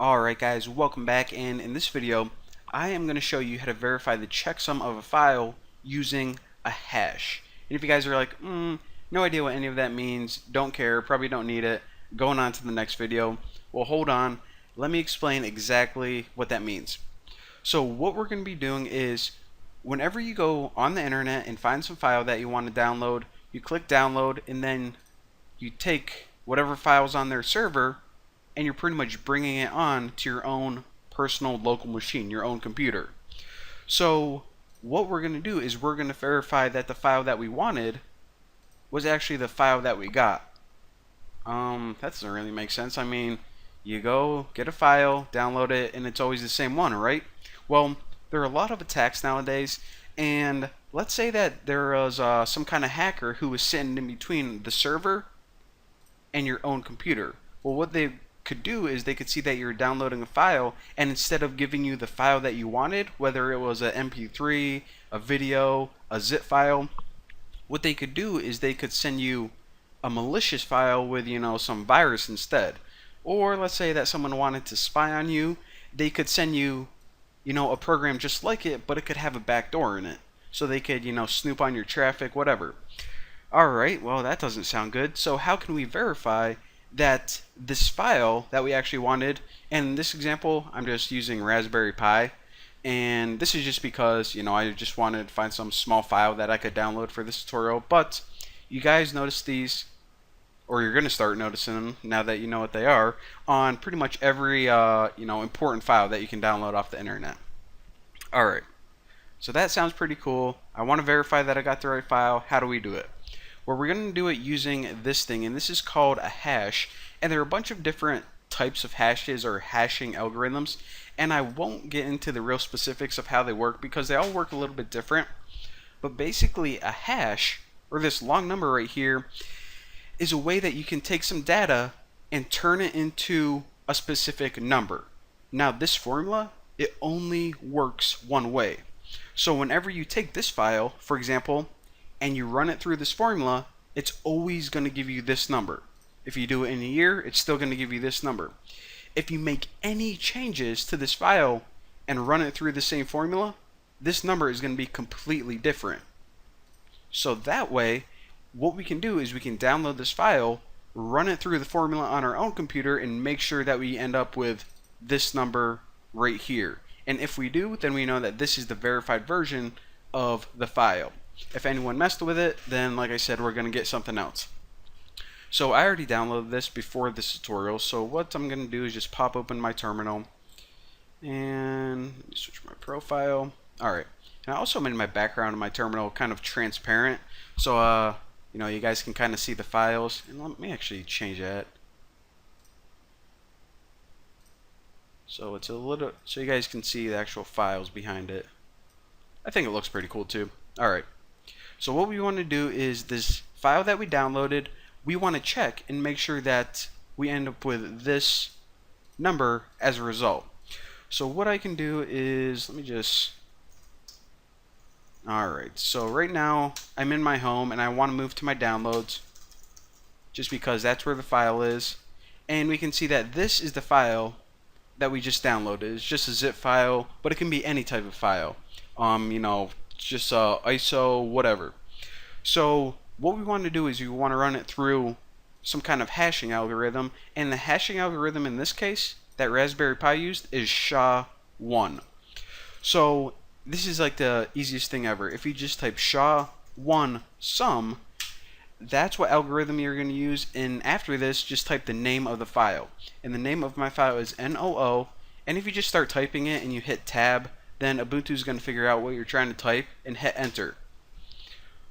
Alright guys, welcome back, and in this video I am going to show you how to verify the checksum of a file using a hash. And if you guys are like, no idea what any of that means, don't care, probably don't need it, going on to the next video, well hold on, let me explain exactly what that means. So what we're going to be doing is, whenever you go on the internet and find some file that you want to download, you click download and then you take whatever file's on their server and you're pretty much bringing it on to your own personal local machine, your own computer. So what we're going to do is we're going to verify that the file that we wanted was actually the file that we got. That doesn't really make sense. I mean, you go get a file, download it, and it's always the same one, right? Well, there are a lot of attacks nowadays, and let's say that there was some kind of hacker who was sitting in between the server and your own computer. Well, what they could do is they could see that you're downloading a file, and instead of giving you the file that you wanted, whether it was a MP3, a video, a zip file, what they could do is they could send you a malicious file with, some virus instead. Or let's say that someone wanted to spy on you, they could send you, a program just like it, but it could have a backdoor in it. So they could, snoop on your traffic, whatever. Alright, well that doesn't sound good. So how can we verify that this file that we actually wanted, and in this example I'm just using Raspberry Pi, and this is just because I just wanted to find some small file that I could download for this tutorial, but you guys notice these, or you're going to start noticing them now that you know what they are, on pretty much every important file that you can download off the internet. Alright, so that sounds pretty cool. I want to verify that I got the right file. How do we do it? Well, we're going to do it using this thing, and this is called a hash, and there are a bunch of different types of hashes or hashing algorithms, and I won't get into the real specifics of how they work because they all work a little bit different. But basically a hash, or this long number right here, is a way that you can take some data and turn it into a specific number. Now this formula, it only works one way. So whenever you take this file, for example, and you run it through this formula, it's always going to give you this number. If you do it in a year, it's still going to give you this number. If you make any changes to this file and run it through the same formula, this number is going to be completely different. So that way, what we can do is we can download this file, run it through the formula on our own computer, and make sure that we end up with this number right here. And if we do, then we know that this is the verified version of the file. If anyone messed with it, then like I said, we're going to get something else. So I already downloaded this before this tutorial, so what I'm going to do is just pop open my terminal and let me switch my profile. Alright, and I also made my background in my terminal kind of transparent, so you guys can kind of see the files. And let me actually change that so it's a little, so you guys can see the actual files behind it. I think it looks pretty cool too. Alright, so what we want to do is this file that we downloaded, we want to check and make sure that we end up with this number as a result. So what I can do is, let me just, alright, so right now I'm in my home and I want to move to my downloads just because that's where the file is, and we can see that this is the file that we just downloaded. It's just a zip file, but it can be any type of file, just ISO, whatever. So what we want to do is you want to run it through some kind of hashing algorithm, and the hashing algorithm in this case that Raspberry Pi used is SHA-1. So this is like the easiest thing ever. If you just type SHA-1 sum, that's what algorithm you're going to use, and after this just type the name of the file, and the name of my file is NOO, and if you just start typing it and you hit tab, then Ubuntu is going to figure out what you're trying to type and hit enter.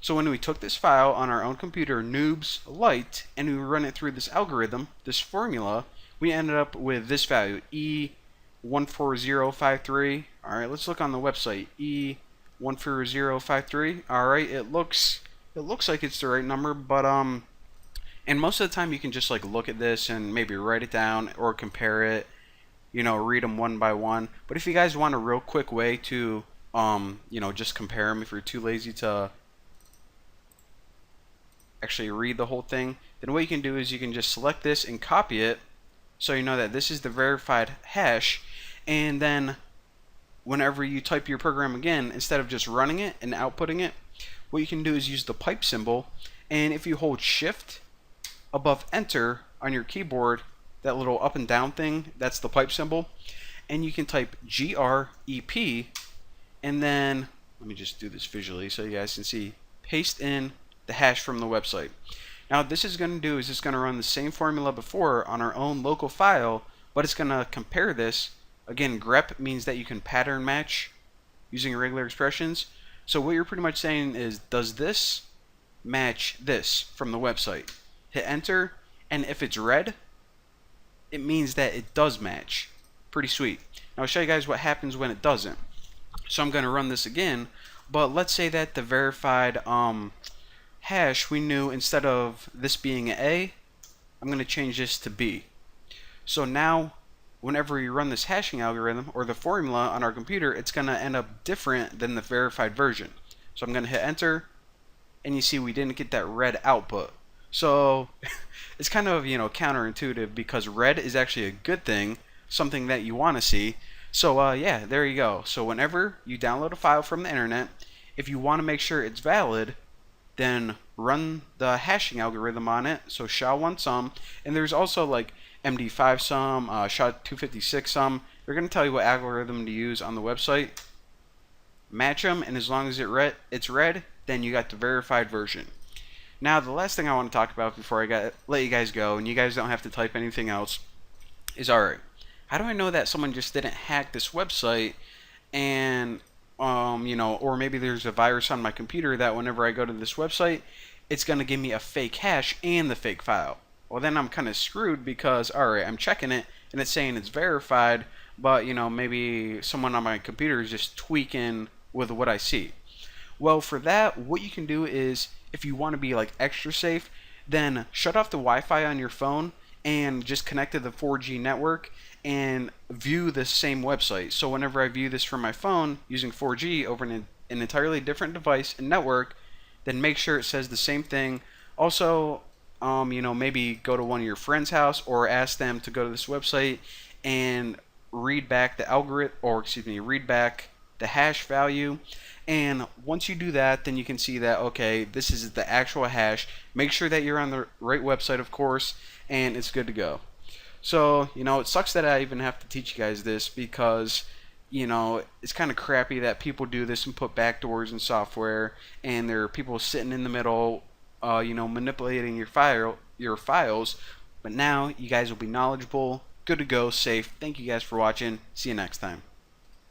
So when we took this file on our own computer, Noobs Lite, and we run it through this algorithm, this formula, we ended up with this value, E14053. Alright, let's look on the website, E14053. Alright, it looks like it's the right number, but and most of the time you can just like look at this and maybe write it down or compare it, read them one by one. But if you guys want a real quick way to just compare them, if you're too lazy to actually read the whole thing, then what you can do is you can just select this and copy it so you know that this is the verified hash. And then whenever you type your program again, instead of just running it and outputting it, what you can do is use the pipe symbol, and if you hold shift above enter on your keyboard, that little up and down thing, that's the pipe symbol, and you can type grep, and then let me just do this visually so you guys can see, paste in the hash from the website. Now what this is going to do is it's going to run the same formula before on our own local file, but it's going to compare this. Again, grep means that you can pattern match using regular expressions. So what you're pretty much saying is, does this match this from the website? Hit enter, and if it's red, it means that it does match. Pretty sweet. Now I'll show you guys what happens when it doesn't. So I'm going to run this again, but let's say that the verified hash, we knew instead of this being an A, I'm going to change this to B. So now whenever you run this hashing algorithm or the formula on our computer, it's going to end up different than the verified version. So I'm going to hit enter, and you see we didn't get that red output. So it's kind of, counterintuitive, because red is actually a good thing, something that you want to see. So yeah, there you go. So whenever you download a file from the internet, if you want to make sure it's valid, then run the hashing algorithm on it. So SHA-1 and there's also like MD5 SHA-256 They're going to tell you what algorithm to use on the website. Match them, and as long as it's red, then you got the verified version. Now the last thing I want to talk about before let you guys go, and you guys don't have to type anything else, is alright, how do I know that someone just didn't hack this website, and or maybe there's a virus on my computer that whenever I go to this website, it's going to give me a fake hash and the fake file. Well, then I'm kind of screwed, because alright, I'm checking it and it's saying it's verified, but maybe someone on my computer is just tweaking with what I see. Well, for that, what you can do is, if you want to be like extra safe, then shut off the Wi-Fi on your phone and just connect to the 4G network and view the same website. So whenever I view this from my phone using 4G over an entirely different device and network, then make sure it says the same thing. Also, maybe go to one of your friends' house or ask them to go to this website and read back the algorithm, read back the hash value. And once you do that, then you can see that, okay, this is the actual hash. Make sure that you're on the right website, of course, and it's good to go. So, it sucks that I even have to teach you guys this, because, it's kind of crappy that people do this and put backdoors in software, and there are people sitting in the middle, manipulating your files. But now you guys will be knowledgeable, good to go, safe. Thank you guys for watching. See you next time.